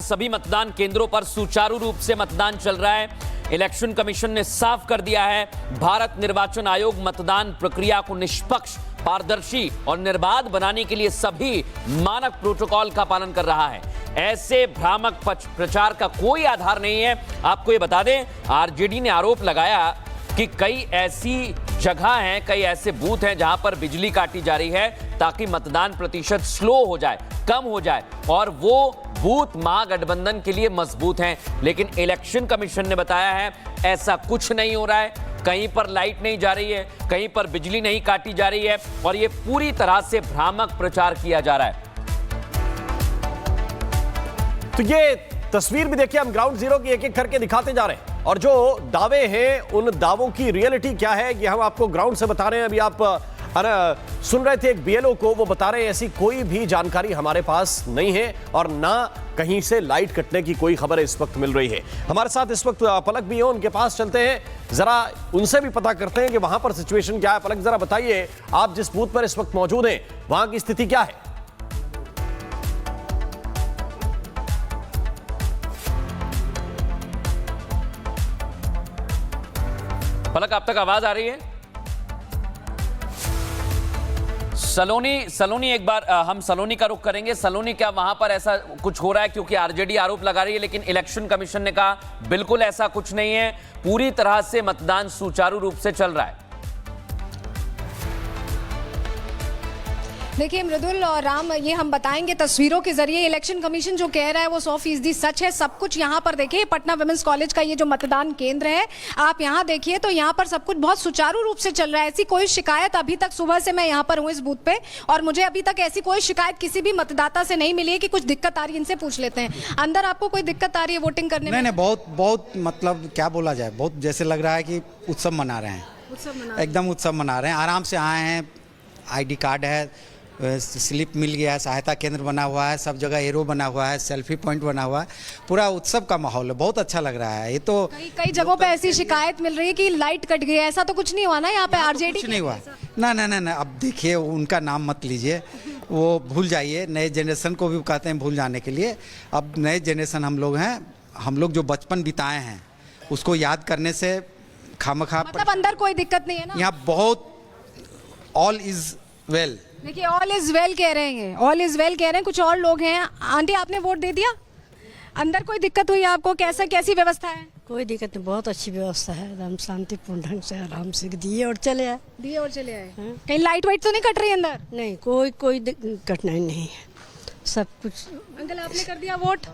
सभी मतदान केंद्रों पर सुचारू रूप से मतदान चल रहा है। इलेक्शन कमीशन ने साफ कर दिया है, भारत निर्वाचन आयोग मतदान प्रक्रिया को निष्पक्ष, पारदर्शी और निर्बाध बनाने के लिए सभी मानक प्रोटोकॉल का पालन कर रहा है। ऐसे भ्रामक प्रचार का कोई आधार नहीं है। आपको ये बता दें, आरजेडी ने आरोप लगाया कि कई ऐसी जगह हैं, कई ऐसे बूथ हैं जहां पर बिजली काटी जा रही है ताकि मतदान प्रतिशत स्लो हो जाए, कम हो जाए, और वो बूथ महागठबंधन के लिए मजबूत हैं। लेकिन इलेक्शन कमीशन ने बताया है ऐसा कुछ नहीं हो रहा है। कहीं पर लाइट नहीं जा रही है, कहीं पर बिजली नहीं काटी जा रही है, और ये पूरी तरह से भ्रामक प्रचार किया जा रहा है। तो ये तस्वीर भी देखिए, हम ग्राउंड जीरो की एक एक करके दिखाते जा रहे हैं, और जो दावे हैं उन दावों की रियलिटी क्या है ये हम आपको ग्राउंड से बता रहे हैं। अभी आप सुन रहे थे एक बीएलओ को, वो बता रहे हैं ऐसी कोई भी जानकारी हमारे पास नहीं है और ना कहीं से लाइट कटने की कोई खबर इस वक्त मिल रही है। हमारे साथ इस वक्त पलक भी है, उनके पास चलते हैं, जरा उनसे भी पता करते हैं कि वहां पर सिचुएशन क्या है। पलक, जरा बताइए, आप जिस बूथ पर इस वक्त मौजूद हैं वहां की स्थिति क्या है? पलक, आप तक आवाज आ रही है? सलोनी एक बार हम सलोनी का रुख करेंगे। सलोनी, क्या वहां पर ऐसा कुछ हो रहा है? क्योंकि आरजेडी आरोप लगा रही है, लेकिन इलेक्शन कमीशन ने कहा बिल्कुल ऐसा कुछ नहीं है, पूरी तरह से मतदान सुचारू रूप से चल रहा है। देखिए मृदुल और राम, ये हम बताएंगे तस्वीरों के जरिए। इलेक्शन कमीशन जो कह रहा है वो 100% सच है। सब कुछ यहाँ पर देखिए, पटना विमेंस कॉलेज का ये जो मतदान केंद्र है, आप यहाँ देखिए तो यहाँ पर सब कुछ बहुत सुचारू रूप से चल रहा है। ऐसी कोई शिकायत अभी तक, सुबह से मैं यहाँ पर हूँ इस बूथ पे, और मुझे अभी तक ऐसी कोई शिकायत किसी भी मतदाता से नहीं मिली है कि कुछ दिक्कत आ रही है। इनसे पूछ लेते हैं, अंदर आपको कोई दिक्कत आ रही है वोटिंग करने में? नहीं, बहुत मतलब क्या बोला जाए, बहुत जैसे लग रहा है कि उत्सव मना रहे हैं, एकदम उत्सव मना रहे हैं। आराम से आए हैं, ID कार्ड है, स्लिप मिल गया है, सहायता केंद्र बना हुआ है, सब जगह एरो बना हुआ है, सेल्फी पॉइंट बना हुआ है, पूरा उत्सव का माहौल है, बहुत अच्छा लग रहा है। ये तो कई जगहों पे ऐसी शिकायत मिल रही है कि लाइट कट गई है, ऐसा तो कुछ नहीं हुआ ना यहाँ पे? आरजेडी कुछ नहीं हुआ ना। अब देखिए, उनका नाम मत लीजिए, वो भूल जाइए। नए जनरेशन को भी कहते हैं भूल जाने के लिए। अब नए जनरेशन हम लोग हैं, हम लोग जो बचपन बिताए हैं उसको याद करने से खामखा। मतलब अंदर कोई दिक्कत नहीं है ना? यहाँ बहुत ऑल इज वेल। देखिए, ऑल इज वेल कह रहे हैं, ऑल इज वेल कह रहे हैं। कुछ और लोग हैं। आंटी, आपने वोट दे दिया? अंदर कोई दिक्कत हुई आपको? कैसी व्यवस्था है? कोई दिक्कत नहीं, बहुत अच्छी व्यवस्था है, एकदम शांतिपूर्ण ढंग से आराम से दिए और चले आए। कहीं लाइट वाइट तो नहीं कट रही अंदर? नहीं, कोई कठिनाई नहीं है, सब कुछ। अंकल, आपने कर दिया वोट?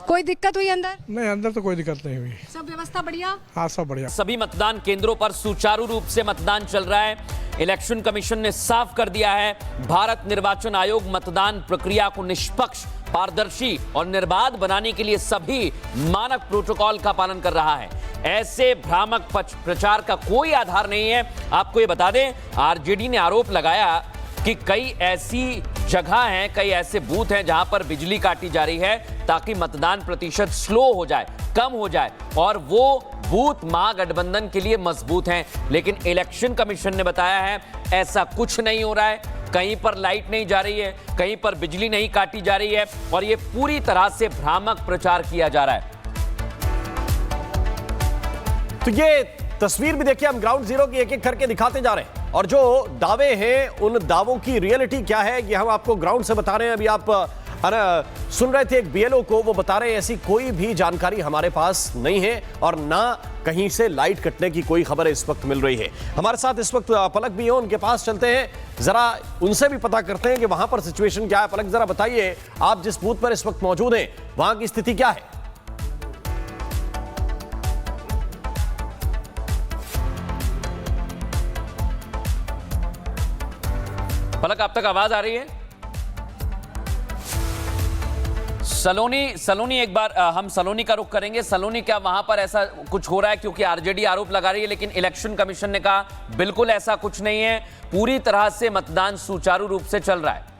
कोई दिक्कत हुई अंदर? नहीं, अंदर तो कोई दिक्कत नहीं हुई। सब व्यवस्था बढ़िया? हाँ, सब बढ़िया। सभी मतदान केंद्रों पर सुचारू रूप से मतदान चल रहा है। इलेक्शन कमीशन ने साफ कर दिया है, भारत निर्वाचन आयोग मतदान प्रक्रिया को निष्पक्ष, पारदर्शी और निर्बाध बनाने के लिए सभी मानक प्रोटोकॉल का पालन कर रहा है। ऐसे भ्रामक प्रचार का कोई आधार नहीं है। आपको ये बता दें, आरजेडी ने आरोप लगाया कि कई ऐसी जगह हैं, कई ऐसे बूथ हैं जहां पर बिजली काटी जा रही है ताकि मतदान प्रतिशत स्लो हो जाए, कम हो जाए, और वो बूथ महागठबंधन के लिए मजबूत हैं। लेकिन इलेक्शन कमीशन ने बताया है ऐसा कुछ नहीं हो रहा है। कहीं पर लाइट नहीं जा रही है, कहीं पर बिजली नहीं काटी जा रही है, और ये पूरी तरह से भ्रामक प्रचार किया जा रहा है। तो ये तस्वीर भी देखिए, हम ग्राउंड जीरो की एक एक करके दिखाते जा रहे हैं, और जो दावे हैं उन दावों की रियलिटी क्या है ये हम आपको ग्राउंड से बता रहे हैं। अभी आप सुन रहे थे एक बीएलओ को, वो बता रहे हैं ऐसी कोई भी जानकारी हमारे पास नहीं है और ना कहीं से लाइट कटने की कोई खबर इस वक्त मिल रही है। हमारे साथ इस वक्त पलक भी है, उनके पास चलते हैं, जरा उनसे भी पता करते हैं कि वहां पर सिचुएशन क्या है। पलक, जरा बताइए, आप जिस बूथ पर इस वक्त मौजूद हैं वहां की स्थिति क्या है? पलक, आप तक आवाज आ रही है? सलोनी एक बार हम सलोनी का रुख करेंगे। सलोनी, क्या वहां पर ऐसा कुछ हो रहा है? क्योंकि आरजेडी आरोप लगा रही है, लेकिन इलेक्शन कमीशन ने कहा बिल्कुल ऐसा कुछ नहीं है, पूरी तरह से मतदान सुचारू रूप से चल रहा है।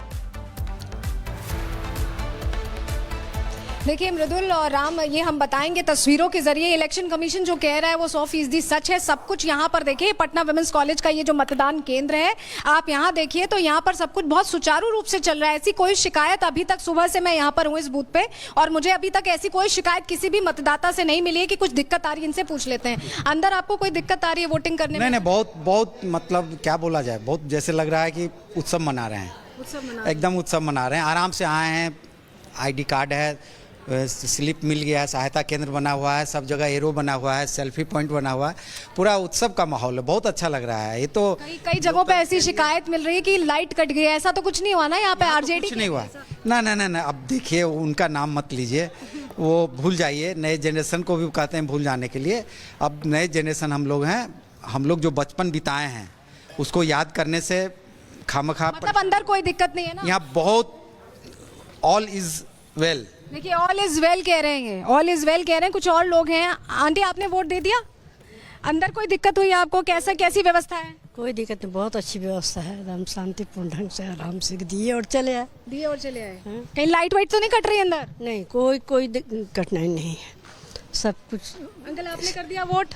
देखिए मृदुल और राम, ये हम बताएंगे तस्वीरों के जरिए। इलेक्शन कमीशन जो कह रहा है वो 100% सच है। सब कुछ यहाँ पर देखिए, पटना विमेंस कॉलेज का ये जो मतदान केंद्र है, आप यहाँ देखिए तो यहाँ पर सब कुछ बहुत सुचारू रूप से चल रहा है। ऐसी कोई शिकायत अभी तक, सुबह से मैं यहाँ पर हूँ इस बूथ पे, और मुझे अभी तक ऐसी कोई शिकायत किसी भी मतदाता से नहीं मिली है कि कुछ दिक्कत आ रही है। इनसे पूछ लेते हैं, अंदर आपको कोई दिक्कत आ रही है वोटिंग करने में? नहीं, बहुत मतलब क्या बोला जाए, बहुत जैसे लग रहा है कि उत्सव मना रहे हैं। एकदम उत्सव मना रहे हैं। आराम से आए हैं, आईडी कार्ड है, स्लिप मिल गया है, सहायता केंद्र बना हुआ है, सब जगह एरो बना हुआ है, सेल्फी पॉइंट बना हुआ है, पूरा उत्सव का माहौल है। बहुत अच्छा लग रहा है। ये तो कई जगहों पे ऐसी शिकायत मिल रही है कि लाइट कट गई है। ऐसा तो कुछ नहीं हुआ ना यहाँ पे? आरजेडी कुछ नहीं हुआ ना। अब देखिए, उनका नाम मत लीजिए, वो भूल जाइए। नए जनरेशन को भी कहते हैं भूल जाने के लिए। अब नए जनरेशन हम लोग हैं, हम लोग जो बचपन बिताए हैं उसको याद करने से खामखा। मतलब अंदर कोई दिक्कत नहीं है ना? यहाँ बहुत ऑल इज वेल। देखिए, ऑल इज वेल कह रहे हैं, ऑल इज वेल कह रहे हैं। कुछ और लोग हैं। आंटी, आपने वोट दे दिया? अंदर कोई दिक्कत हुई आपको? कैसी व्यवस्था है? कोई दिक्कत नहीं, बहुत अच्छी व्यवस्था है। एकदम शांतिपूर्ण ढंग से आराम से दिए और चले आए। कहीं लाइट वाइट तो नहीं कट रही अंदर? नहीं, कोई कठिनाई नहीं है, सब कुछ। अंकल, आपने कर दिया वोट?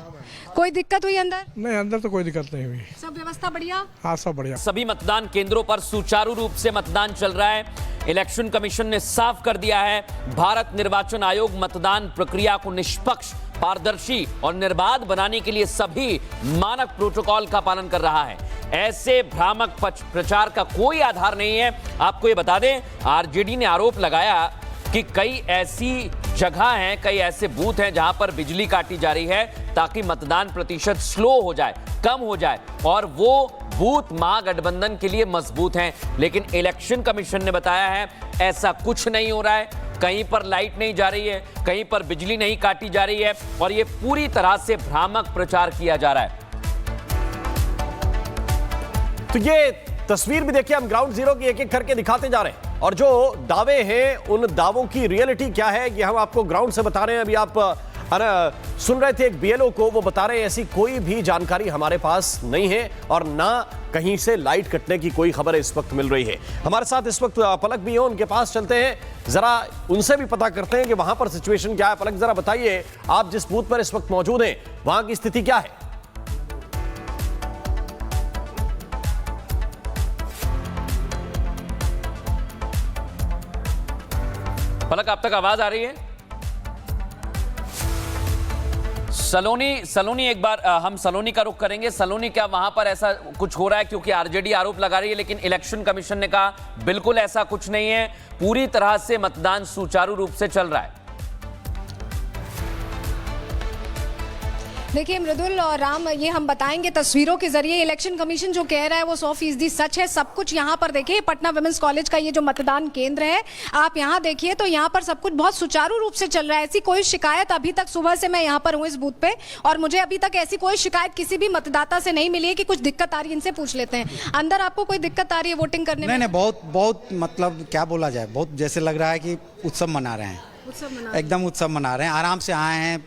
कोई दिक्कत हुई अंदर? नहीं, अंदर तो कोई दिक्कत नहीं हुई। सब व्यवस्था बढ़िया? हाँ, सब बढ़िया। सभी मतदान केंद्रों पर सुचारू रूप से मतदान चल रहा है। इलेक्शन कमीशन ने साफ कर दिया है, भारत निर्वाचन आयोग मतदान प्रक्रिया को निष्पक्ष, पारदर्शी और निर्बाध बनाने के लिए सभी मानक प्रोटोकॉल का पालन कर रहा है। ऐसे भ्रामक प्रचार का कोई आधार नहीं है। आपको ये बता दें, आरजेडी ने आरोप लगाया कि कई ऐसी जगह हैं, कई ऐसे बूथ हैं जहां पर बिजली काटी जा रही है ताकि मतदान प्रतिशत स्लो हो जाए, कम हो जाए, और वो बूथ महागठबंधन के लिए मजबूत हैं। लेकिन इलेक्शन कमीशन ने बताया है ऐसा कुछ नहीं हो रहा है। कहीं पर लाइट नहीं जा रही है, कहीं पर बिजली नहीं काटी जा रही है, और ये पूरी तरह से भ्रामक प्रचार किया जा रहा है। तो ये तस्वीर भी देखिए, हम ग्राउंड जीरो की एक एक करके दिखाते जा रहे हैं, और जो दावे हैं उन दावों की रियलिटी क्या है ये हम आपको ग्राउंड से बता रहे हैं। अभी आप सुन रहे थे एक बीएलओ को, वो बता रहे हैं ऐसी कोई भी जानकारी हमारे पास नहीं है और ना कहीं से लाइट कटने की कोई खबर इस वक्त मिल रही है। हमारे साथ इस वक्त पलक भी है, उनके पास चलते हैं, जरा उनसे भी पता करते हैं कि वहां पर सिचुएशन क्या है। पलक, जरा बताइए, आप जिस बूथ पर इस वक्त मौजूद हैं वहां की स्थिति क्या है? पलक, आप तक आवाज आ रही है? सलोनी, एक बार हम सलोनी का रुख करेंगे। सलोनी, क्या वहां पर ऐसा कुछ हो रहा है? क्योंकि आरजेडी आरोप लगा रही है, लेकिन इलेक्शन कमीशन ने कहा बिल्कुल ऐसा कुछ नहीं है, पूरी तरह से मतदान सुचारू रूप से चल रहा है। देखिए मृदुल और राम, ये हम बताएंगे तस्वीरों के जरिए। इलेक्शन कमीशन जो कह रहा है वो 100% सच है। सब कुछ यहाँ पर देखिए, पटना विमेंस कॉलेज का ये जो मतदान केंद्र है, आप यहाँ देखिए तो यहाँ पर सब कुछ बहुत सुचारू रूप से चल रहा है। ऐसी कोई शिकायत अभी तक, सुबह से मैं यहाँ पर हूँ इस बूथ पे, और मुझे अभी तक ऐसी कोई शिकायत किसी भी मतदाता से नहीं मिली है कि कुछ दिक्कत आ रही है। इनसे पूछ लेते हैं, अंदर आपको कोई दिक्कत आ रही है वोटिंग करने में? नहीं, बहुत मतलब क्या बोला जाए, बहुत जैसे लग रहा है कि उत्सव मना रहे हैं। एकदम उत्सव मना रहे हैं। आराम से आए हैं,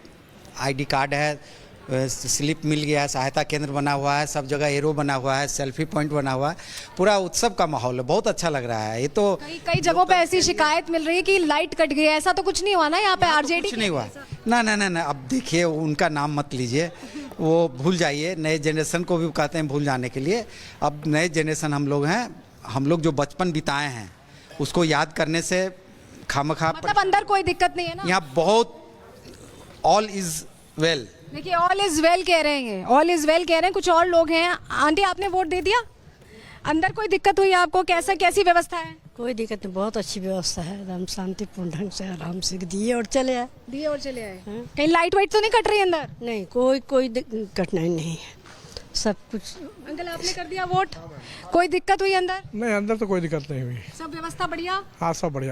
आईडी कार्ड है, स्लिप मिल गया है, सहायता केंद्र बना हुआ है, सब जगह एरो बना हुआ है, सेल्फी पॉइंट बना हुआ है, पूरा उत्सव का माहौल है। बहुत अच्छा लग रहा है। ये तो कई जगहों पे ऐसी शिकायत मिल रही है कि लाइट कट गई है। ऐसा तो कुछ नहीं हुआ ना यहाँ पे? आरजेडी कुछ नहीं हुआ ना। अब देखिए, उनका नाम मत लीजिए, वो भूल जाइए। नए जनरेशन को भी कहते हैं भूल जाने के लिए। अब नए जनरेशन हम लोग हैं, हम लोग जो बचपन बिताए हैं उसको याद करने से खामखा। मतलब अंदर कोई दिक्कत नहीं है ना? यहाँ बहुत ऑल इज वेल। देखिए, ऑल इज वेल कह रहे हैं, ऑल इज वेल कह रहे हैं। कुछ और लोग हैं। आंटी, आपने वोट दे दिया? अंदर कोई दिक्कत हुई आपको? कैसी व्यवस्था है? कोई दिक्कत नहीं, बहुत अच्छी व्यवस्था है। एकदम शांतिपूर्ण ढंग से आराम से दिए और चले आए। कहीं लाइट वाइट तो नहीं कट रही अंदर? नहीं, कोई कठिनाई नहीं है, सब कुछ। अंकल, आपने कर दिया वोट? कोई दिक्कत हुई अंदर? नहीं, अंदर तो कोई दिक्कत नहीं हुई। सब व्यवस्था बढ़िया? हाँ, सब बढ़िया।